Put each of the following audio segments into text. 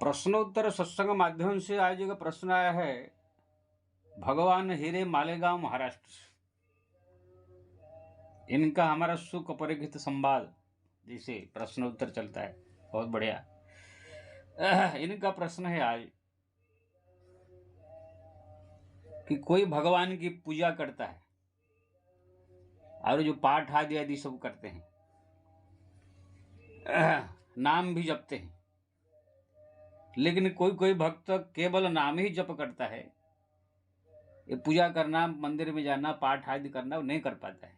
प्रश्नोत्तर सत्संग माध्यम से आज एक प्रश्न आया है भगवान हीरे मालेगांव महाराष्ट्र से। इनका हमारा सुपरिचित संवाद जिसे प्रश्नोत्तर चलता है, बहुत बढ़िया। इनका प्रश्न है आज कि कोई भगवान की पूजा करता है और जो पाठ आदि आदि सब करते हैं, नाम भी जपते हैं, लेकिन कोई कोई भक्त केवल नाम ही जप करता है, ये पूजा करना, मंदिर में जाना, पाठ आदि करना वो नहीं कर पाता है।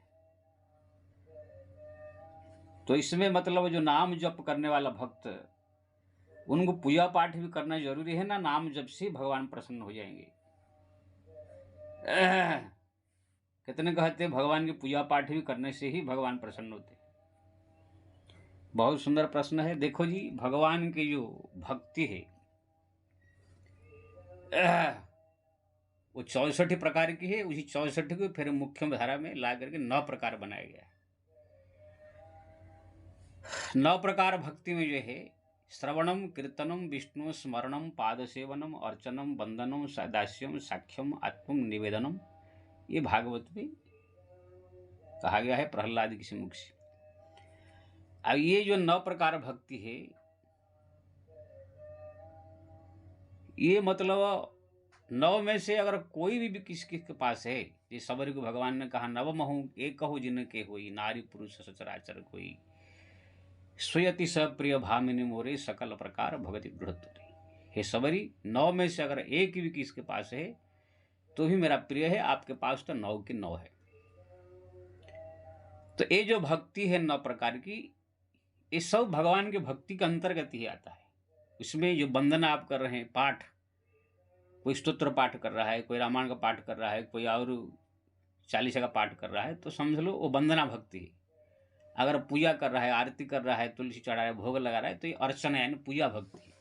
तो इसमें मतलब जो नाम जप करने वाला भक्त, उनको पूजा पाठ भी करना जरूरी है ना? नाम जप से भगवान प्रसन्न हो जाएंगे। कितने कहते हैं भगवान की पूजा पाठ भी करने से ही भगवान प्रसन्न होते हैं। बहुत सुंदर प्रश्न है। देखो जी, भगवान की जो भक्ति है वो 64 प्रकार की है। उसी 64 को फिर मुख्य धारा में ला करके 9 प्रकार बनाया गया है। 9 प्रकार भक्ति में जो है श्रवणम, कीर्तनम, विष्णु स्मरणम, पाद सेवनम, अर्चनम, वंदनम, दास्यम, साख्यम, आत्म निवेदनम, ये भागवत में कहा गया है प्रहलाद के मुख से। अब ये जो 9 प्रकार भक्ति है, ये मतलब 9 में से अगर कोई भी किसके के पास है, ये सबरी को भगवान ने कहा नवम हूँ एक कहूँ जिनके होई, नारी पुरुष सचराचर कोई, स्वयति सप्रिय भामिनी मोरे, सकल प्रकार भगति दृढ़। हे सबरी, 9 में से अगर एक भी किसके पास है तो भी मेरा प्रिय है, आपके पास तो 9 के 9 है। तो ये जो भक्ति है 9 प्रकार की, ये सब भगवान के भक्ति के अंतर्गत ही आता है। इसमें जो वंदना आप कर रहे हैं, पाठ, कोई स्तोत्र पाठ कर रहा है, कोई रामायण का पाठ कर रहा है, कोई और 40 का पाठ कर रहा है, तो समझ लो वो वंदना भक्ति है। अगर पूजा कर रहा है, आरती कर रहा है, तुलसी चढ़ा रहा है, भोग लगा रहा है, तो ये अर्चना यानी पूजा भक्ति है।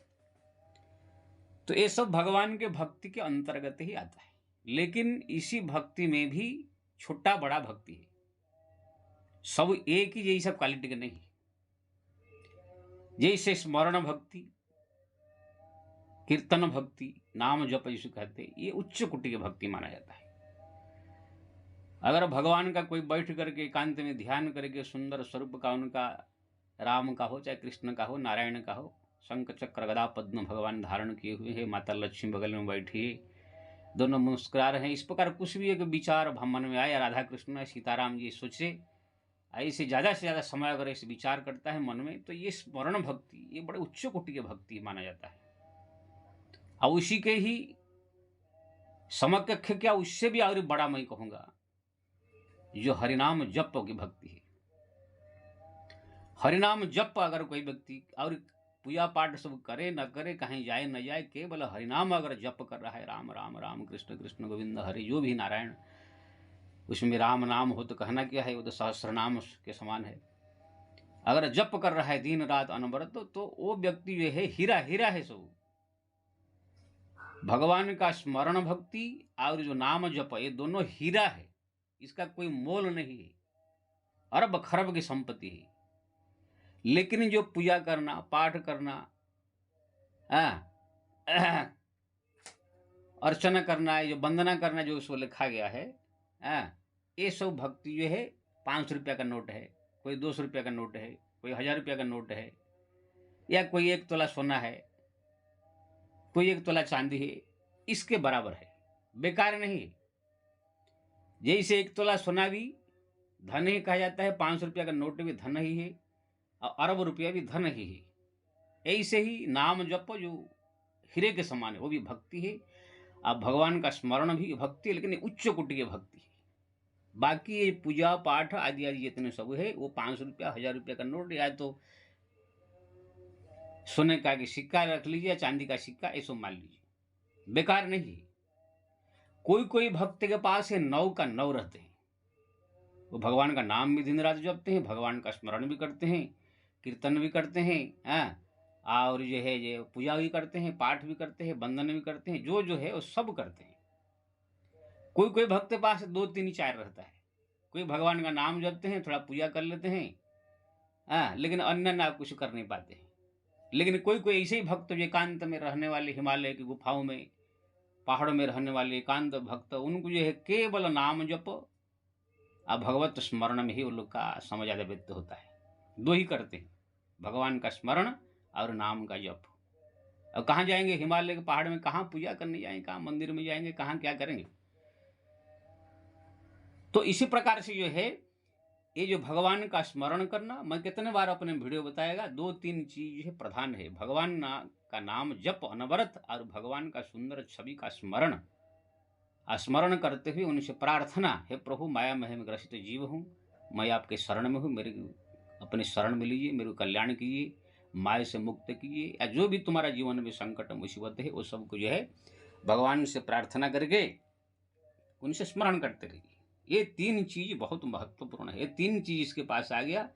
तो ये सब भगवान के भक्ति के अंतर्गत ही आता है। लेकिन इसी भक्ति में भी छोटा बड़ा भक्ति है, सब एक ही जैसा क्वालिटी के नहीं। जैसे स्मरण भक्ति, कीर्तन भक्ति, नाम जप जिसे कहते हैं, ये उच्च कोटि की भक्ति माना जाता है। अगर भगवान का कोई बैठ करके एकांत में ध्यान करके सुंदर स्वरूप का, उनका राम का हो चाहे कृष्ण का हो, नारायण का हो, शंख चक्र गदा पद्म भगवान धारण किए हुए हैं, माता लक्ष्मी बगल में बैठी है, दोनों मुस्कुरा रहे हैं, इस प्रकार कुछ भी एक विचार मन में आए, राधा कृष्ण सीताराम जी सोचे, ऐसे ज़्यादा से ज़्यादा समय अगर ऐसे विचार करता है मन में, तो ये स्मरण भक्ति, ये बड़े उच्च कोटि की भक्ति माना जाता है। और उसी के ही समकक्ष, क्या उससे भी और बड़ा मैं कहूँगा, जो हरिनाम जप की भक्ति है। हरिनाम जप अगर कोई व्यक्ति और पूजा पाठ सब करे न करे, कहीं जाए न जाए, केवल हरिनाम अगर जप कर रहा है, राम राम राम कृष्ण कृष्ण गोविंद हरि, जो भी नारायण, उसमें राम नाम हो तो कहना क्या है, वो तो सहस्र नाम के समान है। अगर जप कर रहा है दिन रात अनवरत, तो वो व्यक्ति जो है हीरा हीरा है। सब भगवान का स्मरण भक्ति और जो नाम जप, ये दोनों हीरा है, इसका कोई मोल नहीं है, अरब खरब की संपत्ति है। लेकिन जो पूजा करना, पाठ करना, अर्चना करना है, जो वंदना करना, जो उसको लिखा गया है, ये सब भक्ति जो है 500 रुपया का नोट है, कोई 200 रुपया का नोट है, कोई 1000 रुपया का नोट है, या कोई 1 तोला सोना है, कोई 1 तोला चांदी है, इसके बराबर है, बेकार नहीं है। जैसे 1 तोला सोना भी धन ही कहा जाता है, 500 रुपया का नोट भी धन ही है, और अरब रुपया भी धन ही है। ऐसे ही नाम जप जो हीरे के समान है, वो भी भक्ति है। अब भगवान का स्मरण भी भक्ति है, लेकिन उच्च कोटि की भक्ति है। बाकी ये पूजा पाठ आदि आदि जितने सब है, वो 500 रुपया 1000 रुपया का नोट, या तो सोने का कि सिक्का रख लीजिए, चांदी का सिक्का, ऐसा मान लीजिए, बेकार नहीं है। कोई कोई भक्त के पास है 9 का 9 रहते हैं, वो भगवान का नाम भी दिन रात जपते हैं, भगवान का स्मरण भी करते हैं, कीर्तन भी करते हैं, और जो है ये पूजा भी करते हैं, पाठ भी करते हैं, वंदन भी करते हैं, जो है वो सब करते हैं। कोई कोई भक्त के पास 2 3 4 रहता है, कोई भगवान का नाम जपते हैं, थोड़ा पूजा कर लेते हैं, लेकिन अन्य ना कुछ कर नहीं पाते हैं। लेकिन कोई कोई ऐसे ही भक्त जो एकांत में रहने वाले, हिमालय की गुफाओं में, पहाड़ों में रहने वाले एकांत भक्त, उनको जो है केवल नाम जप और भगवत स्मरण में ही उन लोग का समय ज़्यादा व्यतीत होता है। दो ही करते हैं, भगवान का स्मरण और नाम का जप। और कहाँ जाएंगे, हिमालय के पहाड़ में कहाँ पूजा करने जाएंगे, कहाँ मंदिर में जाएंगे, कहाँ क्या करेंगे। तो इसी प्रकार से जो है ये जो भगवान का स्मरण करना, मैं कितने बार अपने वीडियो बताएगा, 2-3 चीज है प्रधान है, भगवान का नाम जप अनवरत और भगवान का सुंदर छवि का स्मरण। स्मरण करते हुए उनसे प्रार्थना, हे प्रभु माया मह में ग्रसित जीव हूँ, मैं आपके शरण में हूँ, मेरे अपने शरण में लीजिए, मेरे कल्याण कीजिए, माया से मुक्त कीजिए, या जो भी तुम्हारा जीवन में संकट मुसीबत है वो सबको जो है भगवान से प्रार्थना करके उनसे स्मरण करते रहिए। ये 3 चीज बहुत महत्वपूर्ण है। ये 3 चीज इसके पास आ गया,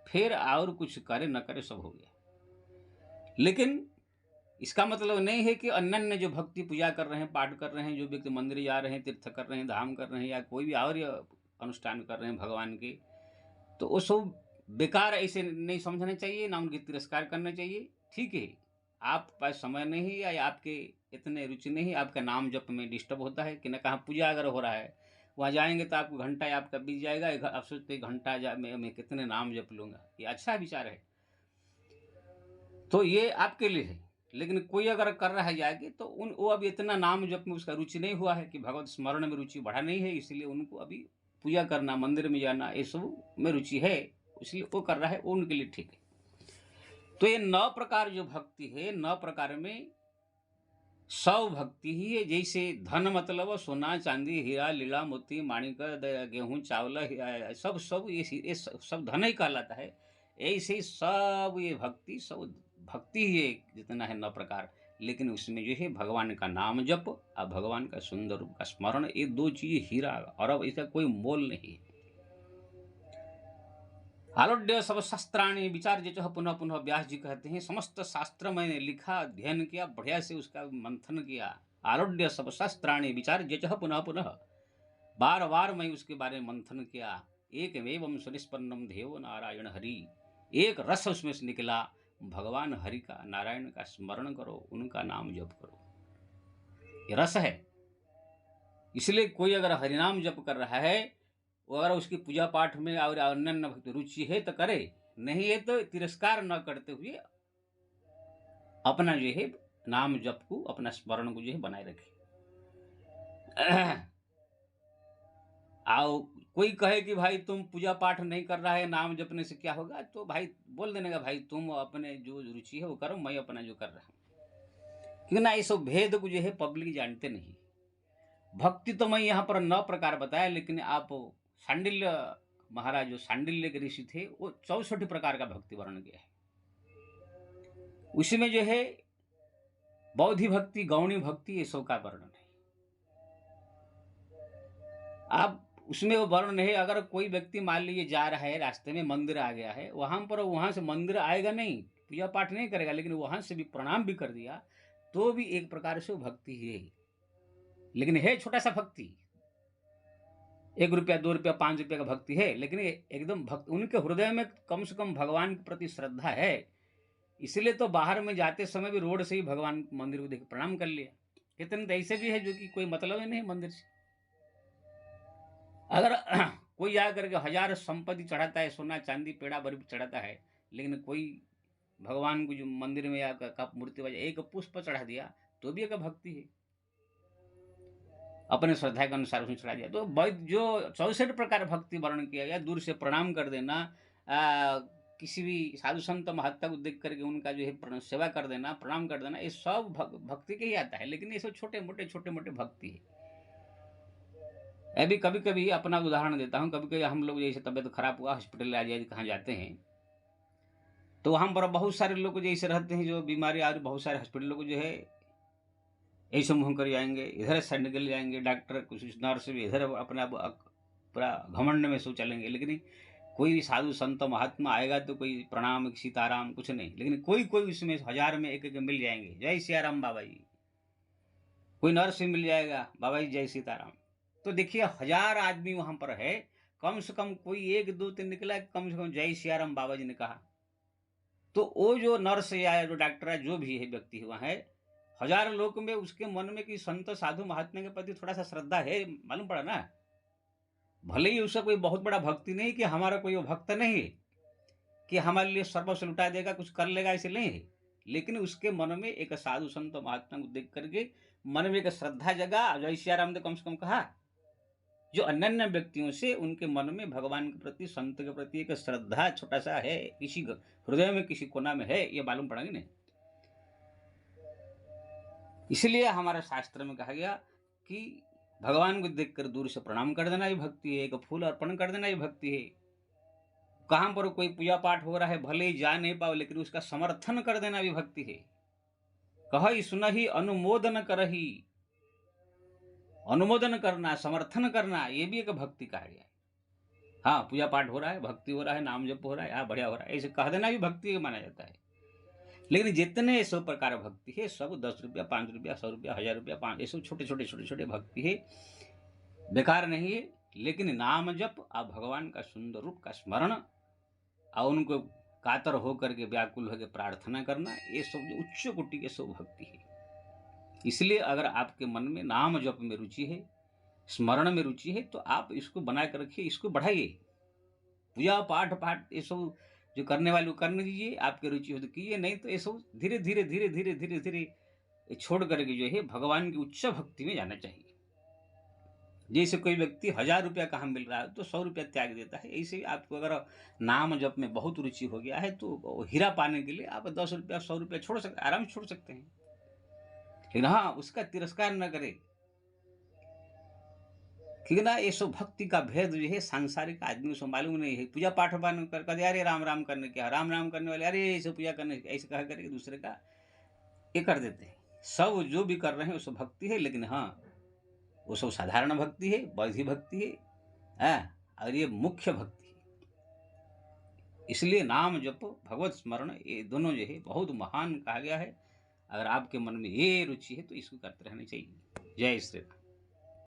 फिर और कुछ करे न करे सब हो गया। लेकिन इसका मतलब नहीं है कि अन्य जो भक्ति पूजा कर रहे हैं, पाठ कर रहे हैं, जो व्यक्ति मंदिर जा रहे हैं, तीर्थ कर रहे हैं, धाम कर रहे हैं, या कोई भी और अनुष्ठान कर रहे हैं भगवान के, तो वो सब बेकार ऐसे नहीं समझना चाहिए, ना उनकी तिरस्कार करना चाहिए। ठीक है, आप पास समय नहीं है या आपके इतने रुचि नहीं, आपका नाम जप में डिस्टर्ब होता है कि न कहाँ पूजा अगर हो रहा है, वहाँ जाएंगे तो आपको घंटा आपका बीत जाएगा, आप सोचते घंटा मैं कितने नाम जप लूँगा। ये अच्छा विचार है, तो ये आपके लिए है। लेकिन कोई अगर कर रहा है जाके, तो वो अभी इतना नाम जप में उसका रुचि नहीं हुआ है कि भगवत स्मरण में रुचि बढ़ा नहीं है, इसलिए उनको अभी पूजा करना, मंदिर में जाना, ये सब में रुचि है, इसलिए वो कर रहा है, वो उनके लिए ठीक है। तो ये 9 प्रकार जो भक्ति है, 9 प्रकार में 100 भक्ति ही है। जैसे धन मतलब सोना चांदी हीरा लीला मोती माणिक गेहूं चावल सब सब ये सब धन ही कहलाता है। ऐसे ही सब ये भक्ति, सब भक्ति ही है जितना है 9 प्रकार। लेकिन उसमें जो है भगवान का नाम जप और भगवान का सुंदर रूप का स्मरण, ये 2 चीज हीरा और अब इसका कोई मोल नहीं है। आलोड्य सब शास्त्राणी विचार जो पुनः पुनः व्यास जी कहते हैं, समस्त शास्त्र मैंने लिखा, अध्ययन किया, बढ़िया से उसका मंथन किया। आलोड्य सब शास्त्राणी विचार जो पुनः पुनः, बार बार मैं उसके बारे में मंथन किया। एक एवं सुनिष्पन्नम देव नारायण हरि, एक रस उसमें से निकला, भगवान हरि का, नारायण का स्मरण करो, उनका नाम जप करो, ये रस है। इसलिए कोई अगर हरिनाम जप कर रहा है, वो अगर उसकी पूजा पाठ में और अन्य भक्ति रुचि है तो करे, नहीं है तो तिरस्कार न करते हुए अपना जो है नाम जप को, अपना स्मरण को जो है बनाए रखे। आओ कोई कहे कि भाई तुम पूजा पाठ नहीं कर रहा है, नाम जपने से क्या होगा, तो भाई बोल देने का, भाई तुम अपने जो रुचि है वो करो, मैं अपना जो कर रहा हूँ। क्यों ना, ये सब भेद को जो है पब्लिक जानते नहीं। भक्ति तो मैं यहाँ पर 9 प्रकार बताया, लेकिन आप सांडिल्य महाराज जो सांडिल्य के ऋषि थे, वो 64 प्रकार का भक्ति वर्णन किया है। उसमें जो है बौद्धि भक्ति, गौणी भक्ति, ये सब का वर्णन है। आप उसमें वो वर्णन है, अगर कोई व्यक्ति मान लीजिए जा रहा है, रास्ते में मंदिर आ गया है, वहां से मंदिर आएगा नहीं, पूजा पाठ नहीं करेगा, लेकिन वहां से भी प्रणाम भी कर दिया, तो भी एक प्रकार से भक्ति है। लेकिन है छोटा सा भक्ति, 1 रुपया 2 रुपया 5 रुपया का भक्ति है, लेकिन एकदम भक्त, उनके हृदय में कम से कम भगवान के प्रति श्रद्धा है। इसलिए तो बाहर में जाते समय भी रोड से ही भगवान मंदिर को देख प्रणाम कर लिया। कितने तो ऐसे भी है जो कि कोई मतलब ही नहीं मंदिर से। अगर कोई जा करके 1000 संपत्ति चढ़ाता है, सोना चांदी पेड़ा बर्फ चढ़ाता है, लेकिन कोई भगवान को जो मंदिर में या कप मूर्ति वजह एक पुष्प चढ़ा दिया, तो भी एक भक्ति है, अपने श्रद्धा के अनुसार उसने चढ़ा दिया। तो जो 64 प्रकार भक्ति वर्णन किया गया, दूर से प्रणाम कर देना, किसी भी साधु संत महात्मा को देख करके उनका जो है सेवा कर देना, प्रणाम कर देना, ये सब भक्ति के ही आता है। लेकिन ये सब छोटे मोटे भक्ति है। अभी कभी कभी अपना उदाहरण देता हूँ, कभी कभी हम लोग जैसे तबियत खराब हुआ, हॉस्पिटल आ जाए, कहाँ जाते हैं, तो वहाँ पर बहुत सारे लोग जैसे रहते हैं, जो बीमारी आ रही, बहुत सारे हॉस्पिटल को जो है ऐसे मुँह कर जाएंगे, इधर से निकल जाएंगे, डॉक्टर कुछ नर्स भी इधर अपना पूरा घमंड में सो चलेंगे। लेकिन कोई भी साधु संत महात्मा आएगा तो कोई प्रणाम सीताराम कुछ नहीं, लेकिन कोई कोई उसमें 1000 में एक मिल जाएंगे, जय सियाराम बाबा जी। कोई नर्स भी मिल जाएगा, बाबा जी जय सीताराम। तो देखिए 1000 आदमी वहां पर है, कम से कम कोई 1 2 3 निकला, कम से कम जय सियाराम बाबा जी ने कहा। तो वो जो नर्स या जो डॉक्टर है, जो भी है व्यक्ति हुआ है, हजार लोग में उसके मन में कि संत साधु महात्मा के प्रति थोड़ा सा श्रद्धा है, मालूम पड़ा ना। भले ही उसका कोई बहुत बड़ा भक्ति नहीं कि हमारा कोई वो भक्त नहीं है कि हमारे लिए सर्वस्व लुटा देगा, कुछ कर लेगा, ऐसे नहीं है। लेकिन उसके मन में एक साधु संत महात्मा को देख करके मन में एक श्रद्धा जगा। जय सिया राम ने कम से कम कहा, जो अन्य व्यक्तियों से उनके मन में भगवान के प्रति, संत के प्रति एक श्रद्धा छोटा सा है, किसी हृदय में किसी कोना में है, ये मालूम पड़ा नहीं। इसलिए हमारे शास्त्र में कहा गया कि भगवान को देखकर दूर से प्रणाम कर देना ही भक्ति है, एक फूल अर्पण कर देना ही भक्ति है। कहां पर कोई पूजा पाठ हो रहा है, भले ही जा नहीं पाओ, लेकिन उसका समर्थन कर देना भी भक्ति है। कही सुनही अनुमोदन करही, अनुमोदन करना, समर्थन करना, ये भी एक भक्ति कहा गया है। हाँ, पूजा पाठ हो रहा है, भक्ति हो रहा है, नाम जप हो रहा है, हाँ बढ़िया हो रहा है, ऐसे कह देना भी भक्ति माना जाता है। लेकिन जितने सब प्रकार भक्ति है, सब 10 रुपया, 5 रुपया, 100 रुपया, 1000 रुपया, 5, ये सब छोटे छोटे भक्ति है, बेकार नहीं है। लेकिन नाम जप और भगवान का सुंदर रूप का स्मरण और उनको कातर होकर के, व्याकुल होकर प्रार्थना करना, ये सब जो उच्च कोटि के सब भक्ति है। इसलिए अगर आपके मन में नाम जप में रुचि है, स्मरण में रुचि है, तो आप इसको बना कर रखिए, इसको बढ़ाइए। पूजा पाठ ये सब जो करने वाले को करने दीजिए, आपकी रुचि हो तो कीजिए, नहीं तो ये सब धीरे धीरे छोड़ करके जो है भगवान की उच्च भक्ति में जाना चाहिए। जैसे कोई व्यक्ति 1000 रुपया कहाँ मिल रहा है तो 100 रुपया त्याग देता है, ऐसे ही आपको अगर नाम जप में बहुत रुचि हो गया है तो हीरा पाने के लिए आप 10 रुपया, 100 रुपया छोड़ सकते, आराम से छोड़ सकते हैं। लेकिन हाँ, उसका तिरस्कार न करे, क्योंकि ना ये सब भक्ति का भेद जो है सांसारिक आदमी को मालूम नहीं है। पूजा पाठ कर अरे राम राम करने क्या, राम राम करने वाले अरे ऐसे पूजा करने, ऐसे कह करके दूसरे का ये कर देते हैं। सब जो भी कर रहे हैं वो सब भक्ति है, लेकिन हाँ वो सब साधारण भक्ति है, वैधि भक्ति है, और ये मुख्य भक्ति है। इसलिए नाम जप, भगवत स्मरण, ये दोनों जो है बहुत महान कहा गया है। अगर आपके मन में ये रुचि है तो इसको करते रहना चाहिए। जय श्री राम।